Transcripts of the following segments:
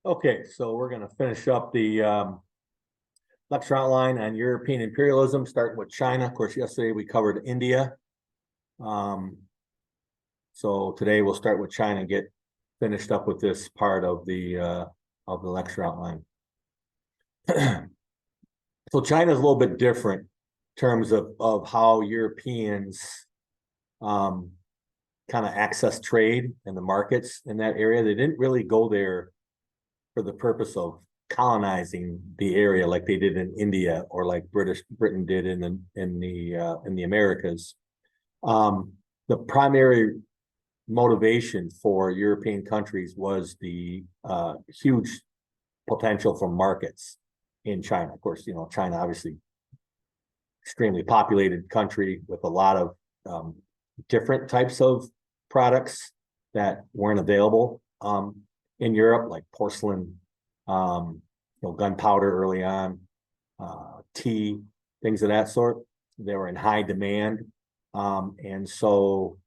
Okay, so we're going to finish up the lecture outline on European imperialism, starting with China. Of course, yesterday we covered India. Um, so today we'll start with China and get finished up with this part of the lecture outline. So China is a little bit different in terms of how Europeans kind of access trade and the markets in that area. They didn't really go there for the purpose of colonizing the area like they did in India or like Britain did in the Americas. The primary motivation for European countries was the huge potential for markets in China. Of course, China obviously extremely populated country with a lot of different types of products that weren't available in Europe, like porcelain, gunpowder early on, tea, things of that sort. They were in high demand. And so,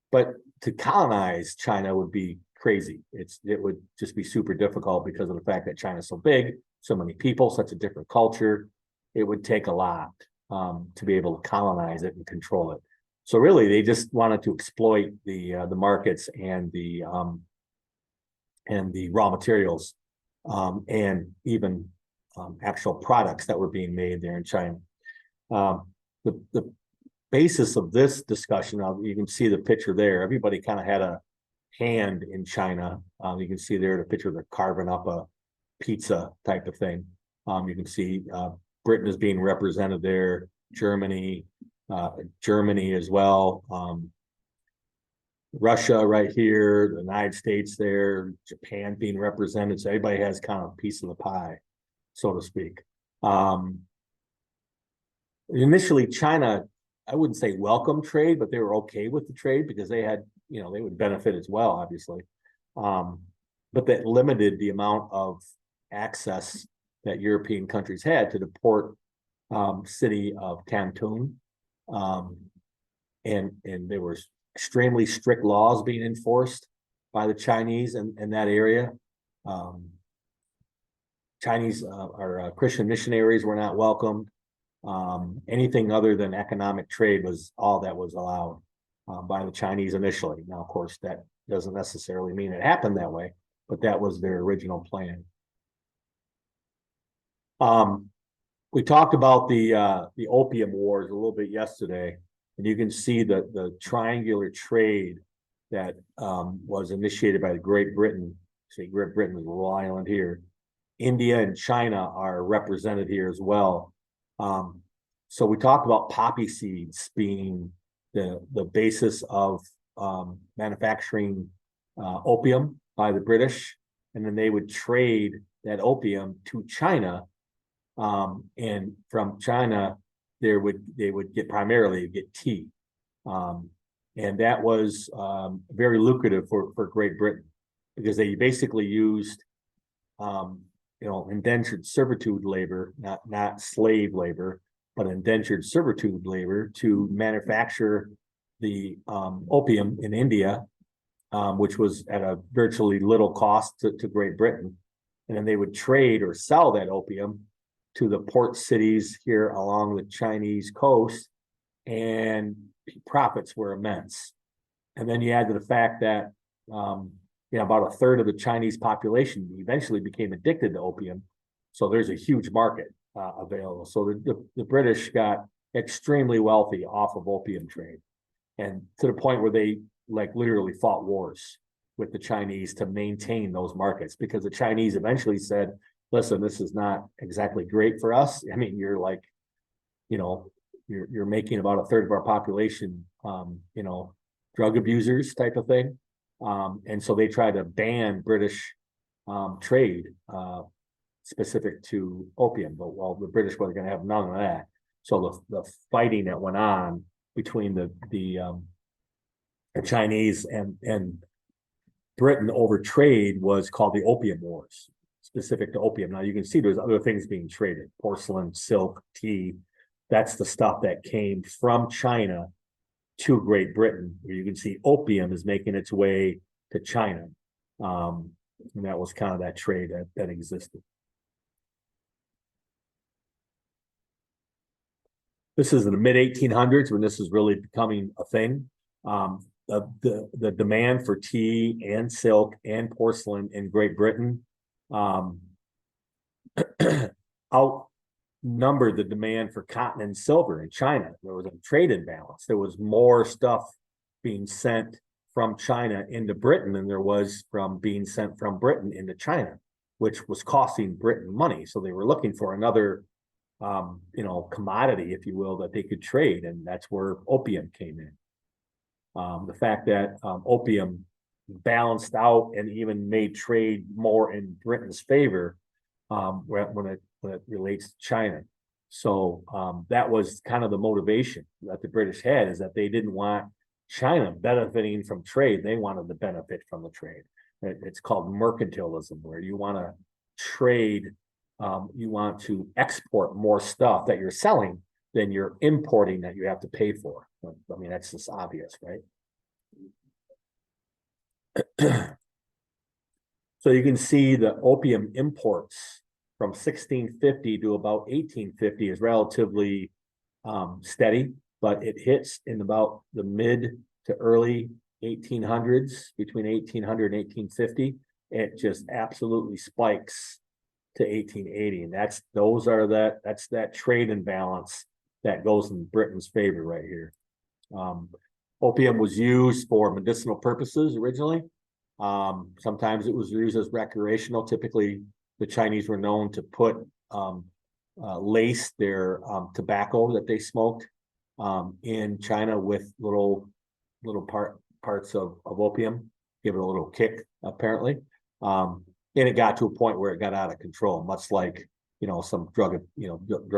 but to colonize China would be crazy. It would just be super difficult because of the fact that China's so big, so many people, such a different culture. It would take a lot to be able to colonize it and control it. So really, they just wanted to exploit the markets and the raw materials and even actual products that were being made there in China. The basis of this discussion, you can see the picture there. Everybody kind of had a hand in China. You can see there the picture, they're carving up a pizza type of thing. You can see Britain is being represented there, Germany as well. Russia right here, the United States there, Japan being represented. So everybody has kind of a piece of the pie, so to speak. Initially, China, I wouldn't say welcome trade, but they were okay with the trade because they had, they would benefit as well, obviously. But that limited the amount of access that European countries had to the port city of Canton. And there were extremely strict laws being enforced by the Chinese in that area. Chinese or Christian missionaries were not welcomed. Anything other than economic trade was all that was allowed by the Chinese initially. Now, of course, that doesn't necessarily mean it happened that way, but that was their original plan. We talked about the Opium Wars a little bit yesterday, and you can see the triangular trade that was initiated by Great Britain. See, Great Britain is a little island here. India and China are represented here as well. So we talked about poppy seeds being the basis of manufacturing opium by the British, and then they would trade that opium to China. And from China, they would get tea. And that was very lucrative for Great Britain because they basically used indentured servitude labor, not slave labor, but indentured servitude labor to manufacture the opium in India, which was at a virtually little cost to Great Britain. And then they would trade or sell that opium to the port cities here along the Chinese coast, and profits were immense. And then you add to the fact that about a third of the Chinese population eventually became addicted to opium. So there's a huge market available. So the British got extremely wealthy off of opium trade, and to the point where they literally fought wars with the Chinese to maintain those markets, because the Chinese eventually said, listen, this is not exactly great for us. I mean, you're you're making about a third of our population, drug abusers type of thing. And so they tried to ban British trade specific to opium, but the British were going to have none of that. So the fighting that went on between the Chinese and Britain over trade was called the Opium Wars, specific to opium. Now you can see there's other things being traded: porcelain, silk, tea. That's the stuff that came from China to Great Britain. Where you can see opium is making its way to China. And that was kind of that trade that existed. This is in the mid 1800s when this is really becoming a thing. The demand for tea and silk and porcelain in Great Britain outnumbered the demand for cotton and silver in China. There was a trade imbalance. There was more stuff being sent from China into Britain than there was from being sent from Britain into China, which was costing Britain money. So they were looking for another commodity, if you will, that they could trade. And that's where opium came in. The fact that opium balanced out and even made trade more in Britain's favor when it relates to China. So that was kind of the motivation that the British had, is that they didn't want China benefiting from trade. They wanted to benefit from the trade. It's called mercantilism, where you want to trade, you want to export more stuff that you're selling than you're importing that you have to pay for. I mean, that's just obvious, right? So you can see the opium imports from 1650 to about 1850 is relatively steady, but it hits in about the mid to early 1800s, between 1800 and 1850. It just absolutely spikes to 1880, and that's that trade imbalance that goes in Britain's favor right here. Opium was used for medicinal purposes originally. Sometimes it was used as recreational. Typically, the Chinese were known to put lace their tobacco that they smoked in China with little parts of opium, give it a little kick, apparently. And it got to a point where it got out of control, much like some drug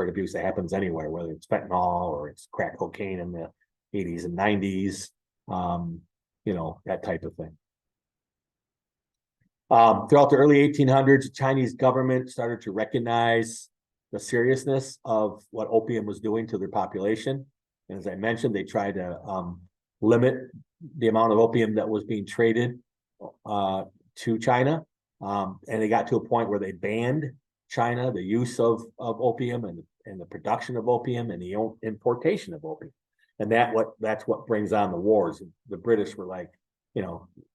abuse that happens anywhere, whether it's fentanyl or it's crack cocaine in the 80s and 90s, that type of thing. Throughout the early 1800s, the Chinese government started to recognize the seriousness of what opium was doing to their population. And as I mentioned, they tried to limit the amount of opium that was being traded to China. And they got to a point where they banned China the use of opium and the production of opium and the importation of opium. And that's what brings on the wars. The British were like,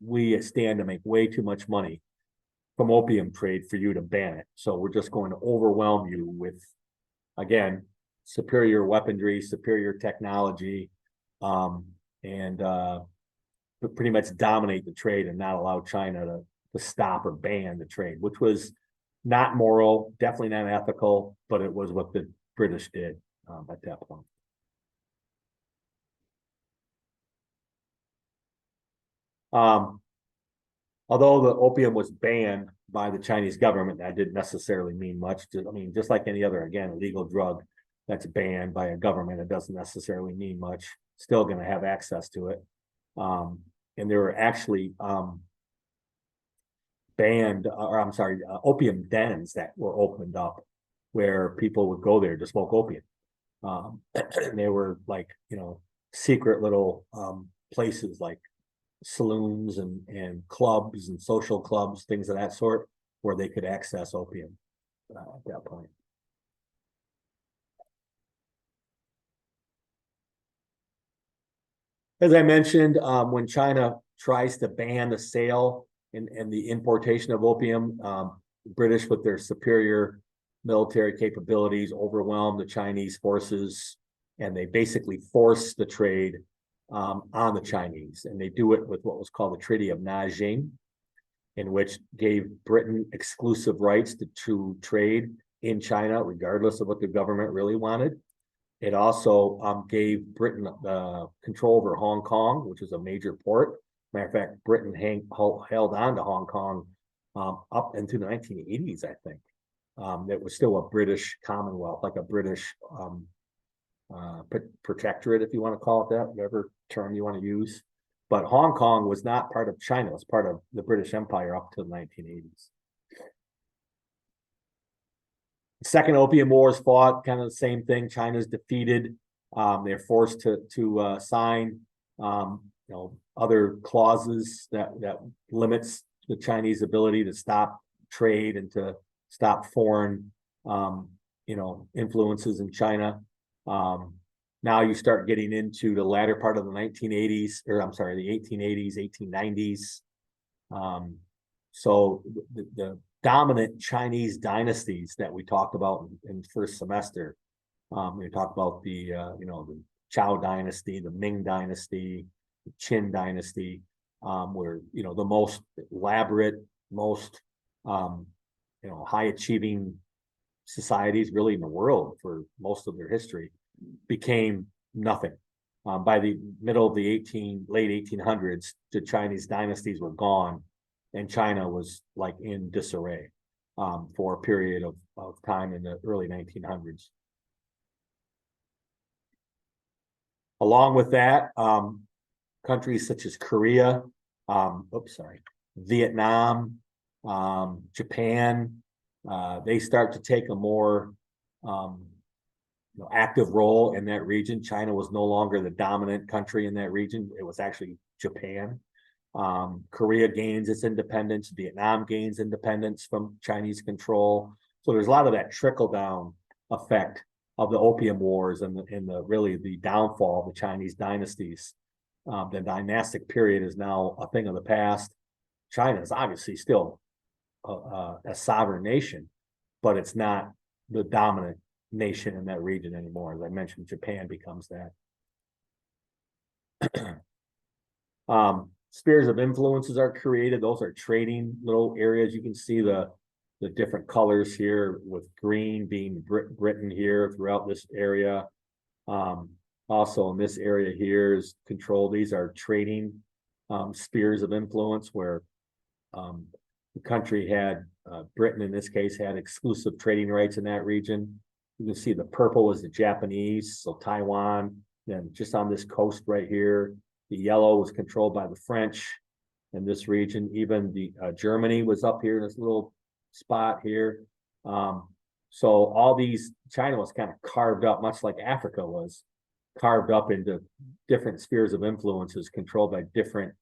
we stand to make way too much money from opium trade for you to ban it. So we're just going to overwhelm you with, again, superior weaponry, superior technology, and pretty much dominate the trade and not allow China to stop or ban the trade, which was not moral, definitely not ethical, but it was what the British did at that point. Although the opium was banned by the Chinese government, that didn't necessarily mean much. I mean, just like any other, again, illegal drug that's banned by a government, it doesn't necessarily mean much. Still going to have access to it. And there were actually opium dens that were opened up where people would go there to smoke opium. And they were like, secret little places like saloons and clubs and social clubs, things of that sort, where they could access opium at that point. As I mentioned, when China tries to ban the sale and the importation of opium, the British, with their superior military capabilities, overwhelm the Chinese forces, and they basically force the trade on the Chinese. And they do it with what was called the Treaty of Nanjing, in which gave Britain exclusive rights to trade in China, regardless of what the government really wanted. It also gave Britain control over Hong Kong, which is a major port. Matter of fact, Britain held on to Hong Kong up into the 1980s, I think. It was still a British Commonwealth, like a British protectorate, if you want to call it that, whatever term you want to use. But Hong Kong was not part of China. It was part of the British Empire up to the 1980s. The Second Opium War is fought, kind of the same thing. China's defeated. They're forced to sign other clauses that limits the Chinese ability to stop trade and to stop foreign, influences in China. Now you start getting into the latter part of the 1980s, or I'm sorry, the 1880s, 1890s. So the dominant Chinese dynasties that we talked about in first semester, we talked about the Zhao dynasty, the Ming dynasty, the Qin dynasty, were the most elaborate, most high achieving societies really in the world for most of their history, became nothing. By the middle of the late 1800s, the Chinese dynasties were gone, and China was like in disarray for a period of time in the early 1900s. Along with that, countries such as Korea, Vietnam, Japan, they start to take a more active role in that region. China was no longer the dominant country in that region. It was actually Japan. Korea gains its independence. Vietnam gains independence from Chinese control. So there's a lot of that trickle down effect of the Opium Wars and really the downfall of the Chinese dynasties. The dynastic period is now a thing of the past. China is obviously still a sovereign nation, but it's not the dominant nation in that region anymore. As I mentioned, Japan becomes that. Spheres of influences are created. Those are trading little areas. You can see the different colors here, with green being Britain here throughout this area. Also in this area here is control. These are trading spheres of influence where the country had, Britain in this case, had exclusive trading rights in that region. You can see the purple is the Japanese, so Taiwan, then just on this coast right here. The yellow was controlled by the French in this region. Even the Germany was up here in this little spot here. So all these, China was kind of carved up, much like Africa was carved up into different spheres of influences controlled by different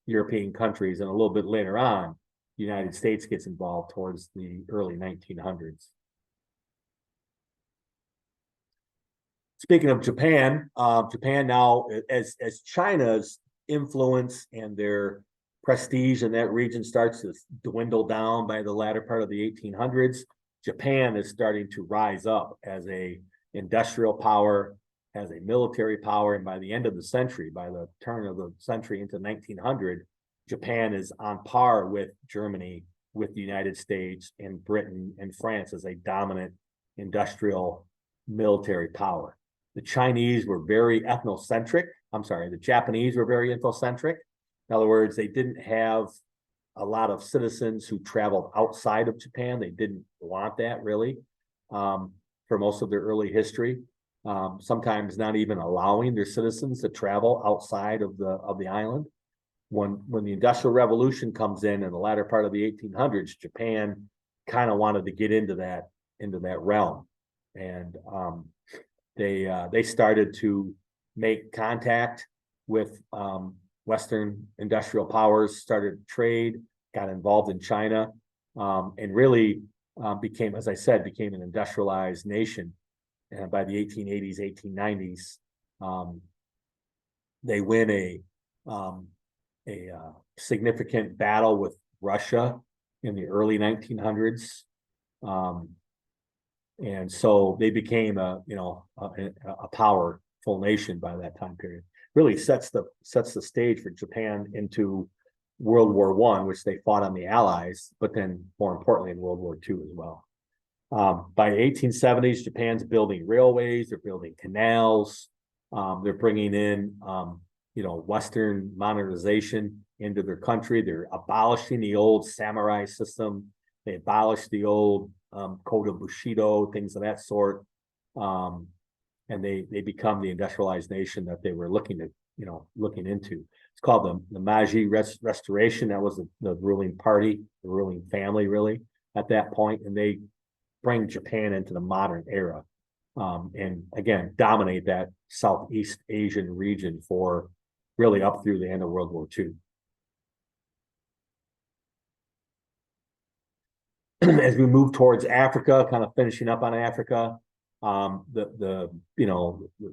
European countries. And a little bit later on, the United States gets involved towards the early 1900s. Speaking of Japan, Japan now, as China's influence and their prestige in that region starts to dwindle down by the latter part of the 1800s, Japan is starting to rise up as a industrial power, as a military power, and by the end of the century, by the turn of the century into 1900, Japan is on par with Germany, with the United States, and Britain and France as a dominant industrial military power. The Chinese were very ethnocentric. The Japanese were very ethnocentric. In other words, they didn't have a lot of citizens who traveled outside of Japan. They didn't want that really for most of their early history. Sometimes not even allowing their citizens to travel outside of the island. When the Industrial Revolution comes in the latter part of the 1800s, Japan kind of wanted to get into that realm, and they started to make contact with Western industrial powers, started trade, got involved in China, and really became, as I said, became an industrialized nation. And by the 1880s, 1890s, they win a significant battle with Russia in the early 1900s. And so they became a powerful nation by that time period. Really sets the stage for Japan into World War I, which they fought on the Allies, but then more importantly in World War II as well. By the 1870s, Japan's building railways, they're building canals, they're bringing in Western modernization into their country. They're abolishing the old samurai system. They abolished the old code of Bushido, things of that sort, and they become the industrialized nation that they were looking into. It's called the Meiji Restoration. That was the ruling party, the ruling family, really, at that point, and they bring Japan into the modern era, and again dominate that Southeast Asian region for really up through the end of World War II. as we move towards Africa, kind of finishing up on Africa, the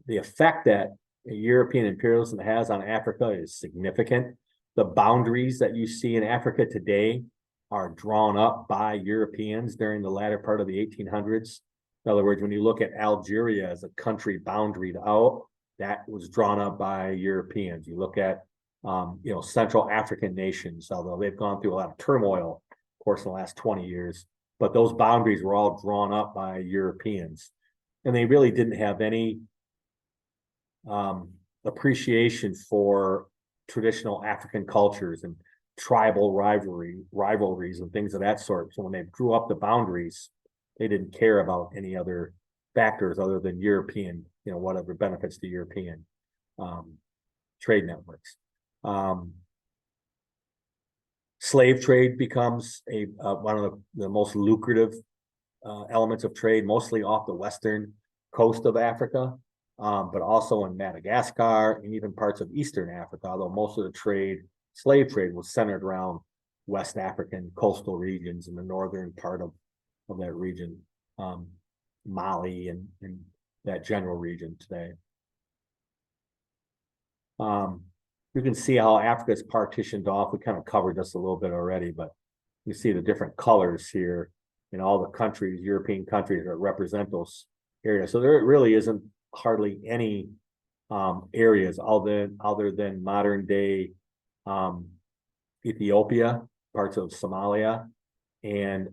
effect that European imperialism has on Africa is significant. The boundaries that you see in Africa today are drawn up by Europeans during the latter part of the 1800s. In other words, when you look at Algeria as a country boundaried out, that was drawn up by Europeans. You look at Central African nations, although they've gone through a lot of turmoil, of course, in the last 20 years, but those boundaries were all drawn up by Europeans. And they really didn't have any appreciation for traditional African cultures and tribal rivalries and things of that sort. So when they drew up the boundaries, they didn't care about any other factors other than European, whatever benefits the European trade networks. Slave trade becomes one of the most lucrative elements of trade, mostly off the western coast of Africa, but also in Madagascar and even parts of Eastern Africa, although most of the slave trade was centered around West African coastal regions in the northern part of that region, Mali and that general region today. You can see how Africa is partitioned off. We kind of covered this a little bit already, but you see the different colors here in all the countries, European countries that represent those areas. So there really isn't hardly any areas other than modern day Ethiopia, parts of Somalia, and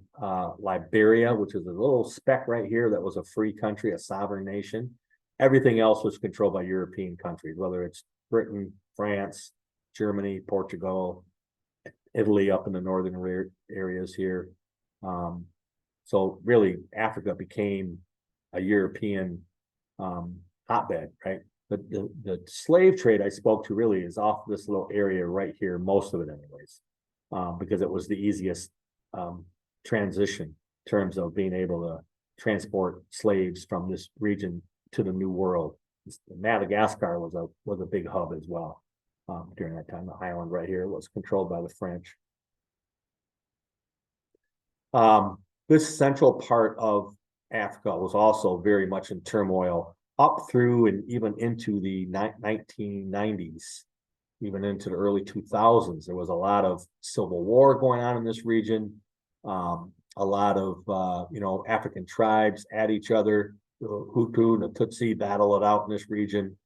Liberia, which is a little speck right here that was a free country, a sovereign nation. Everything else was controlled by European countries, whether it's Britain, France, Germany, Portugal, Italy up in the northern areas here. So really, Africa became a European hotbed, right? The slave trade I spoke to really is off this little area right here, most of it anyways, because it was the easiest transition in terms of being able to transport slaves from this region to the New World. Madagascar was a big hub as well during that time. The island right here was controlled by the French. This central part of Africa was also very much in turmoil up through and even into the 1990s, even into the early 2000s. There was a lot of civil war going on in this region. A lot of African tribes at each other. The Hutu and the Tutsi battle it out in this region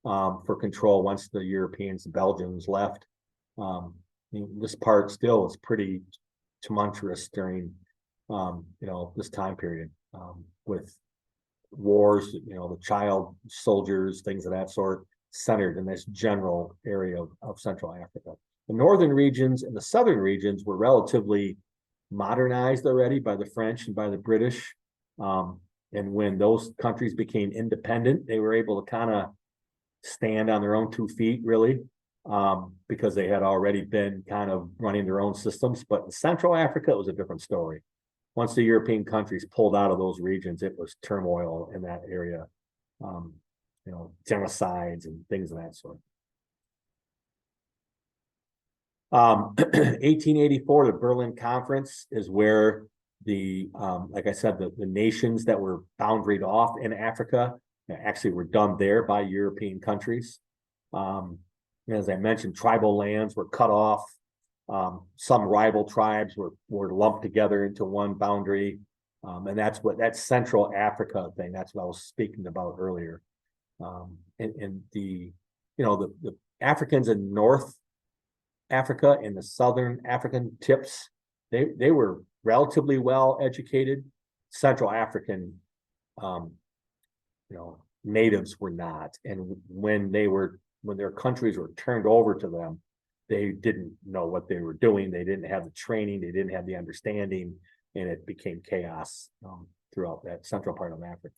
for control once the Europeans, the Belgians left. This part still is pretty tumultuous during this time period with wars, the child soldiers, things of that sort, centered in this general area of Central Africa. The northern regions and the southern regions were relatively modernized already by the French and by the British. And when those countries became independent, they were able to kind of stand on their own 2 feet, really, because they had already been kind of running their own systems. But in Central Africa, it was a different story. Once the European countries pulled out of those regions, it was turmoil in that area, genocides and things of that sort. 1884, the Berlin Conference is where like I said, the nations that were boundaried off in Africa actually were done there by European countries. As I mentioned, tribal lands were cut off. Some rival tribes were lumped together into one boundary. And that Central Africa thing, that's what I was speaking about earlier. And the Africans in North Africa and the Southern African tips, they were relatively well educated. Central African, natives were not. And when their countries were turned over to them, they didn't know what they were doing. They didn't have the training. They didn't have the understanding, and it became chaos throughout that central part of Africa.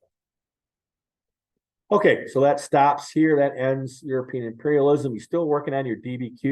Okay, so that stops here. That ends European imperialism. You're still working on your DBQ.